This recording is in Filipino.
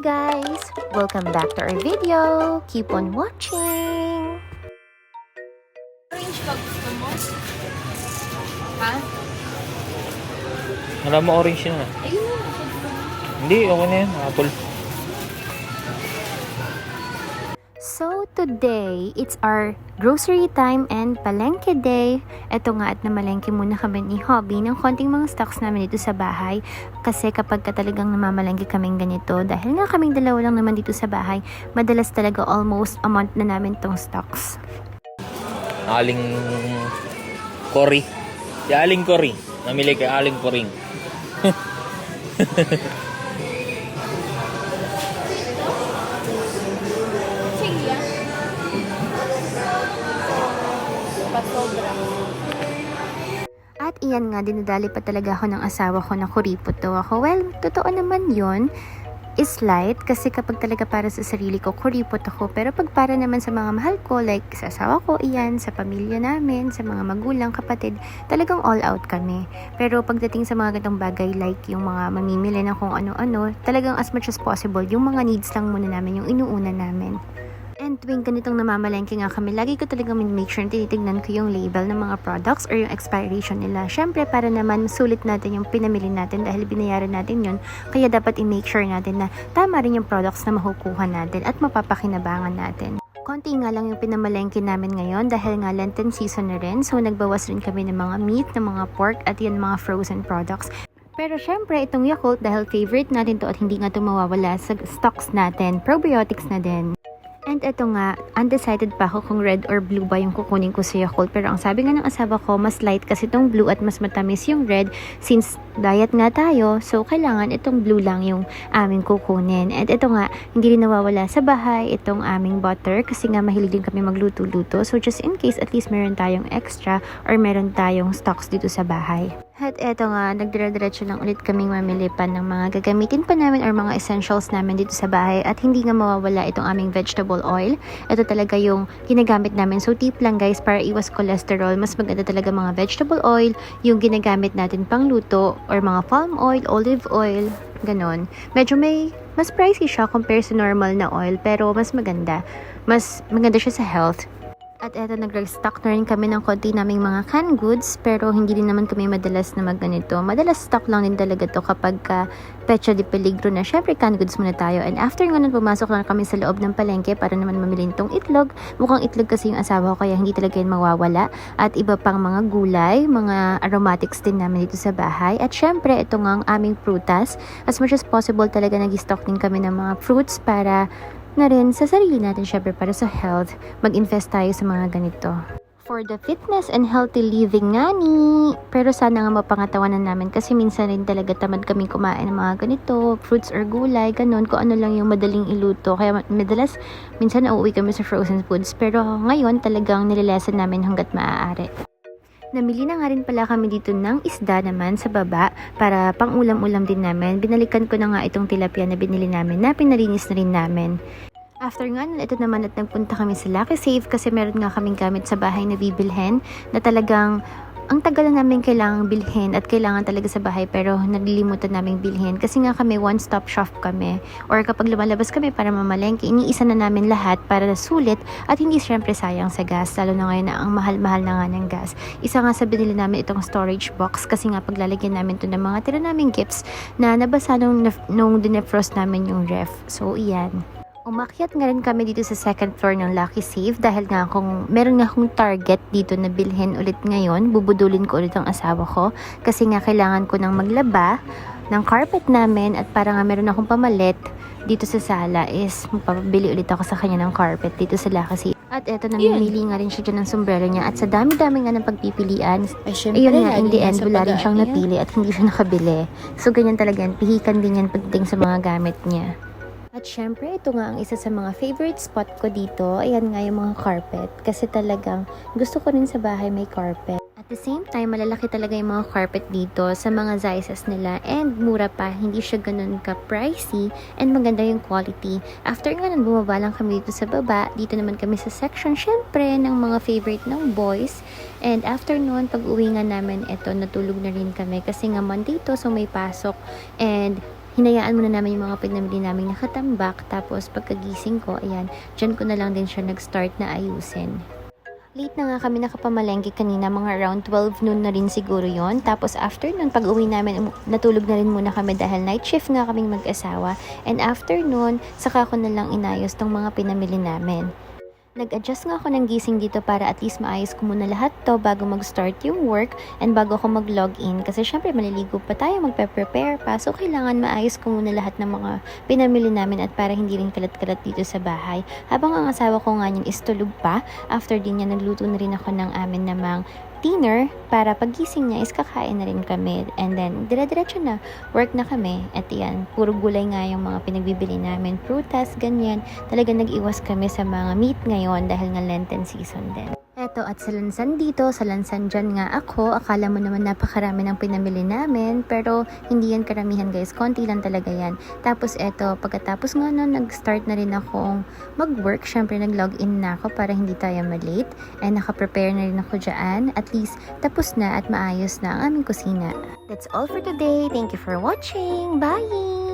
guys! Welcome back to our video. Keep on watching! Orange ba gusto mo? Ha? Alam mo, orange na. Ayun na. Hindi, okay na yan. Apple. So today, it's our grocery time and palengke day. Ito nga at namalengke muna kami ni Hobby ng konting mga stocks namin dito sa bahay. Kasi kapag talagang namamalengke kaming ganito, dahil nga kaming dalawa lang naman dito sa bahay, madalas talaga almost a month na namin tong stocks. Aling Cory. Si Aling Cory. Namili kay Aling Coring. Sige ah. Pasobra. At iyan nga, dinadali pa talaga ako ng asawa ko na kuripot daw ako. Well, totoo naman yun. Is light kasi kapag talaga para sa sarili ko, kuripot ako. Pero pag para naman sa mga mahal ko, like sa asawa ko, iyan, sa pamilya namin, sa mga magulang, kapatid, talagang all out kami. Pero pagdating sa mga ganitong bagay, like yung mga mamimili na kung ano-ano, talagang as much as possible, yung mga needs lang muna namin, yung inuuna namin. And tuwing ganitong namamalengke nga kami, lagi ko talagang make sure na tinitignan ko yung label ng mga products or yung expiration nila. Syempre, para naman sulit natin yung pinamili natin dahil binayaran natin yun. Kaya dapat i-make sure natin na tama rin yung products na makukuha natin at mapapakinabangan natin. Konti nga lang yung pinamalengke namin ngayon dahil nga Lenten season na rin. So, nagbawas rin kami ng mga meat, ng mga pork at yan mga frozen products. Pero syempre, itong Yakult dahil favorite natin to at hindi nga ito mawawala sa stocks natin. Probiotics na din. And eto nga, undecided pa ako kung red or blue ba yung kukunin ko sa Yakult. Pero ang sabi nga ng asawa ko, mas light kasi itong blue at mas matamis yung red. Since diet nga tayo, so kailangan itong blue lang yung aming kukunin. And eto nga, hindi rin nawawala sa bahay itong aming butter kasi nga mahilig din kami magluto-luto. So just in case, at least meron tayong extra or meron tayong stocks dito sa bahay. At eto nga, nagdira-diretso lang ulit kaming mamili pa ng mga gagamitin pa namin or mga essentials namin dito sa bahay at hindi nga mawawala itong aming vegetable oil. Ito talaga yung ginagamit namin. So tip lang guys, para iwas cholesterol, mas maganda talaga mga vegetable oil, yung ginagamit natin pang luto or mga palm oil, olive oil, ganon. Medyo mas pricey siya compare sa normal na oil pero mas maganda. Mas maganda siya sa health. At eto, nag-restock na rin kami ng konti naming mga canned goods pero hindi din naman kami madalas na magganito. Madalas stock lang din talaga to kapag pecha de peligro na. Syempre canned goods muna tayo. And after nga nun, pumasok lang kami sa loob ng palengke para naman mamili nitong itlog. Mukhang itlog kasi yung asawa ko kaya hindi talaga yun mawawala. At iba pang mga gulay, mga aromatics din namin dito sa bahay. At syempre, ito nga ang aming prutas. As much as possible talaga nag-stock din kami ng mga fruits para na rin sa sarili natin, syempre para sa health, mag-invest tayo sa mga ganito. For the fitness and healthy living nga ni. Pero sana nga mapangatawanan namin kasi minsan rin talaga tamad kami kumain ng mga ganito, fruits or gulay, ganun, kung ano lang yung madaling iluto. Kaya madalas, minsan nauuwi kami sa frozen foods. Pero ngayon talagang nililesen namin hanggat maaari. Namili na nga rin pala kami dito ng isda naman sa baba para pang ulam-ulam din namin. Binalikan ko na nga itong tilapia na binili namin na pinalinis na rin namin. After nga nun, ito naman at nagpunta kami sa Lucky Save kasi meron nga kaming gamit sa bahay na bibilhin na talagang ang tagal na namin kailangang bilhin at kailangan talaga sa bahay pero nalilimutan namin bilhin kasi nga kami one-stop shop kami or kapag lumalabas kami para mamalengke, iniisa na namin lahat para sulit at hindi syempre sayang sa gas lalo na ngayon na ang mahal-mahal na nga ng gas. Isa nga sa binili namin itong storage box kasi nga paglalagyan namin to ng mga tira naming gifts na nabasa nung dinefrost namin yung ref. So iyan. Umakyat nga rin kami dito sa second floor ng Lucky Save dahil nga kung meron nga akong target dito na bilhin ulit ngayon, bubudulin ko ulit ang asawa ko kasi nga kailangan ko nang maglaba ng carpet namin at para nga meron akong pamalit dito sa sala is magpapabili ulit ako sa kanya ng carpet dito sa Lucky Save. At eto, namimili nga rin siya dyan ng sombrero niya at sa dami-dami nga ng pagpipilian, ayun nga, in the end, wala rin siyang napili at hindi siya nakabili. So ganyan talaga yan, pihikan din yan pagdating sa mga gamit niya. At syempre, ito nga ang isa sa mga favorite spot ko dito. Ayan nga yung mga carpet. Kasi talagang gusto ko rin sa bahay may carpet. At the same time, malalaki talaga yung mga carpet dito sa mga sizes nila. And mura pa, hindi siya ganun ka-pricey. And maganda yung quality. After nga nun, bumaba lang kami dito sa baba. Dito naman kami sa section, syempre, ng mga favorite ng boys. And after nun, pag uwi nga namin, eto, natulog na rin kami. Kasi nga Monday to, so may pasok. And hinayaan muna namin yung mga pinamili namin nakatambak. Tapos pagkagising ko, ayan, dyan ko na lang din siya nag-start na ayusin. Late na nga kami nakapamalengke kanina, mga around 12 noon na rin siguro yon. Tapos after nun, pag uwi namin, natulog na rin muna kami dahil night shift nga kaming mag-asawa. And after nun, saka ko na lang inayos tong mga pinamili namin. Nag-adjust nga ako ng gising dito para at least maayos ko muna lahat to bago mag-start yung work and bago ako mag-login. Kasi syempre maliligo pa tayo, magpe-prepare pa. So kailangan maayos ko muna lahat ng mga pinamili namin at para hindi rin kalat-kalat dito sa bahay. Habang ang asawa ko nga yun is tulog pa, after din niya nagluto na rin ako ng amin namang dinner para paggising niya is kakain na rin kami. And then, dire-diretso na. Work na kami. At yan, puro gulay nga yung mga pinagbibili namin. Prutas, ganyan. Talaga nag-iwas kami sa mga meat ngayon dahil nga Lenten season din. Eto, at sa lansan dito, sa lansan dyan nga ako, akala mo naman napakarami ng pinamili namin, pero hindi yan karamihan guys, konti lang talaga yan. Tapos eto, pagkatapos nga nun, nag-start na rin akong mag-work, syempre nag-login na ako para hindi tayo malate, and nakaprepare na rin ako dyan, at least tapos na at maayos na ang aming kusina. That's all for today, thank you for watching, bye!